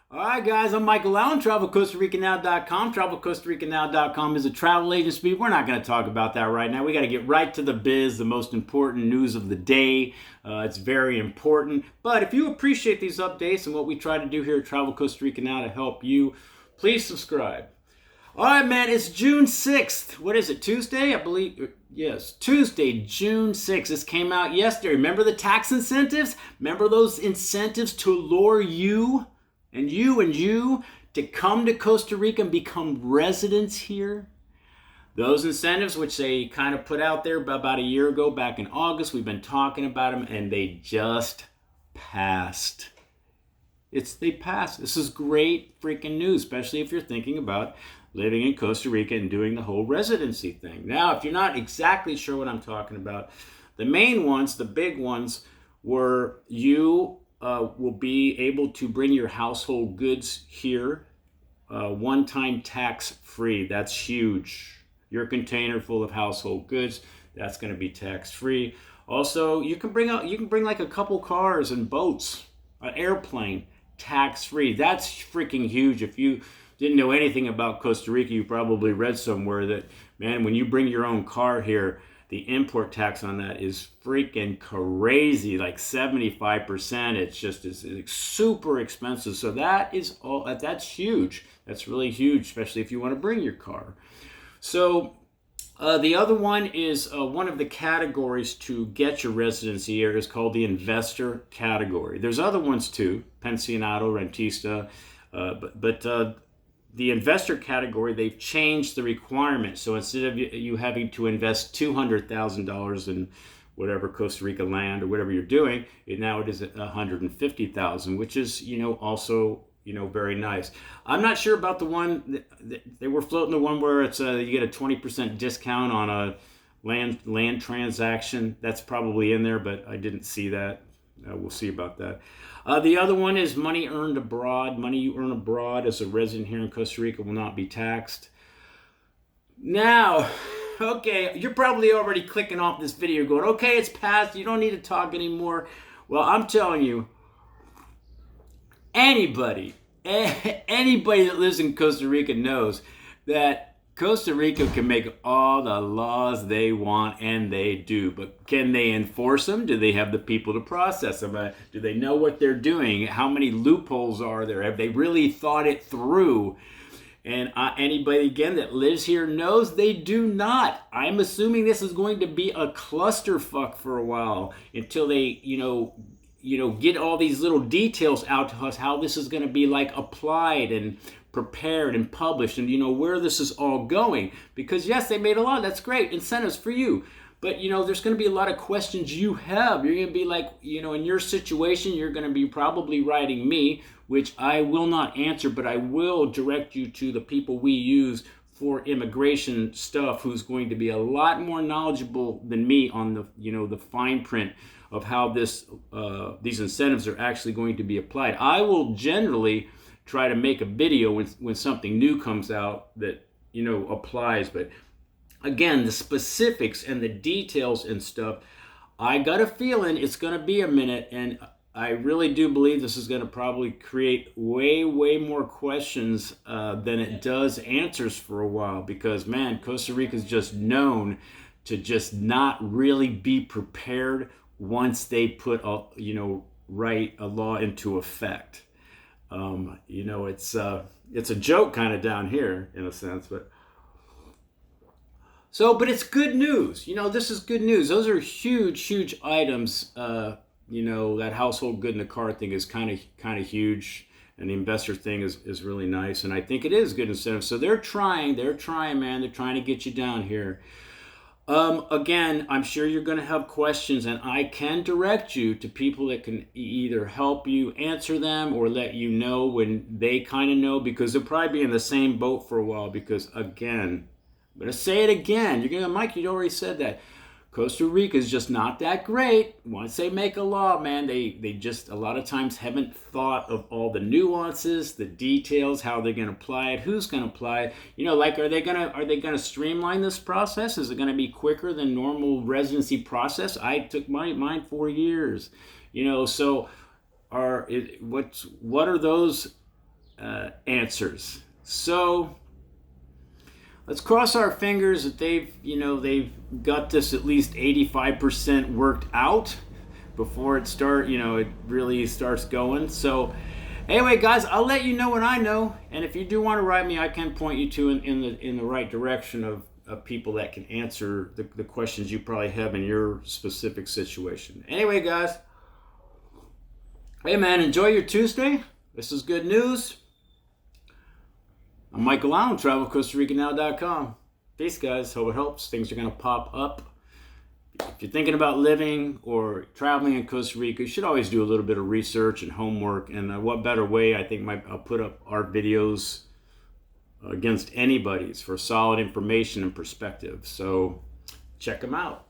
All right, guys, I'm Michael Allen, TravelCostaRicaNow.com. TravelCostaRicaNow.com is a travel agency. We're not going to talk about that right now. We got to get right to the biz, the most important news of the day. It's very important. But if you appreciate these updates and what we try to do here at Travel Costa Rica Now to help you, please subscribe. All right, man, it's June 6th. What is it, Tuesday? I believe, yes, Tuesday, June 6th. This came out yesterday. Remember the tax incentives? Remember those incentives to lure you to come to Costa Rica and become residents here? Those incentives, which they kind of put out there about a year ago, back in August, we've been talking about them, and they just passed. They passed. This is great freaking news, especially if you're thinking about living in Costa Rica and doing the whole residency thing. Now, if you're not exactly sure what I'm talking about, the main ones, the big ones, were you will be able to bring your household goods here one-time tax-free. That's huge. Your container full of household goods, that's going to be tax-free. Also, you can bring like a couple cars and boats, an airplane, tax-free. That's freaking huge. If you didn't know anything about Costa Rica, you probably read somewhere that, man, when you bring your own car here, the import tax on that is freaking crazy, like 75%. It's super expensive. So that's huge. That's really huge, especially if you want to bring your car. So the other one is one of the categories to get your residency here is called the investor category. There's other ones too, Pensionado Rentista, but the investor category, they've changed the requirement. So instead of you having to invest $200,000 in whatever Costa Rica land or whatever you're doing, now it is $150,000, which is also very nice. I'm not sure about the one they were floating, the one where it's you get a 20% discount on a land transaction. That's probably in there, but I didn't see that. We'll see about that. The other one is money earned abroad. Money you earn abroad as a resident here in Costa Rica will not be taxed. Now, okay, you're probably already clicking off this video going, okay, it's passed. You don't need to talk anymore. Well, I'm telling you, anybody that lives in Costa Rica knows that Costa Rica can make all the laws they want, and they do. But can they enforce them? Do they have the people to process them? Do they know what they're doing? How many loopholes are there? Have they really thought it through? And anybody, again, that lives here knows they do not. I'm assuming this is going to be a clusterfuck for a while until they, get all these little details out to us, how this is going to be like applied and prepared and published, and where this is all going. Because yes, they made a lot. That's great. Incentives for you. But there's going to be a lot of questions you have. You're going to be like, in your situation, you're going to be probably writing me, which I will not answer, but I will direct you to the people we use for immigration stuff, who's going to be a lot more knowledgeable than me on the fine print of how these incentives are actually going to be applied. I will generally try to make a video when something new comes out that applies, but again, the specifics and the details and stuff, I got a feeling it's going to be a minute, and I really do believe this is going to probably create way more questions than it does answers for a while, because man, Costa Rica is just known to just not really be prepared once they put write a law into effect. It's a joke kind of down here in a sense, but it's good news. This is good news. Those are huge items. That household good in the car thing is kind of huge, and the investor thing is really nice, and I think it is good incentive. So they're trying, man. They're trying to get you down here. Again, I'm sure you're going to have questions, and I can direct you to people that can either help you answer them or let you know when they kind of know, because they'll probably be in the same boat for a while. Because again, I'm going to say it again. You're going to, Mike, you already said that. Costa Rica is just not that great. Once they make a law, man, they just a lot of times haven't thought of all the nuances, the details, how they're going to apply it, who's going to apply it. Like, are they going to streamline this process? Is it going to be quicker than normal residency process? I took mine 4 years. So what are those answers. So let's cross our fingers that they've got this at least 85% worked out before it really starts going. So anyway, guys, I'll let you know when I know, and if you do want to write me, I can point you to in the right direction of people that can answer the questions you probably have in your specific situation. Anyway, guys, hey man, enjoy your Tuesday. This is good news. I'm Michael Allen, TravelCostaRicaNow.com. Peace, guys. Hope it helps. Things are going to pop up. If you're thinking about living or traveling in Costa Rica, you should always do a little bit of research and homework. And what better way, I think I'll put up our videos against anybody's for solid information and perspective. So check them out.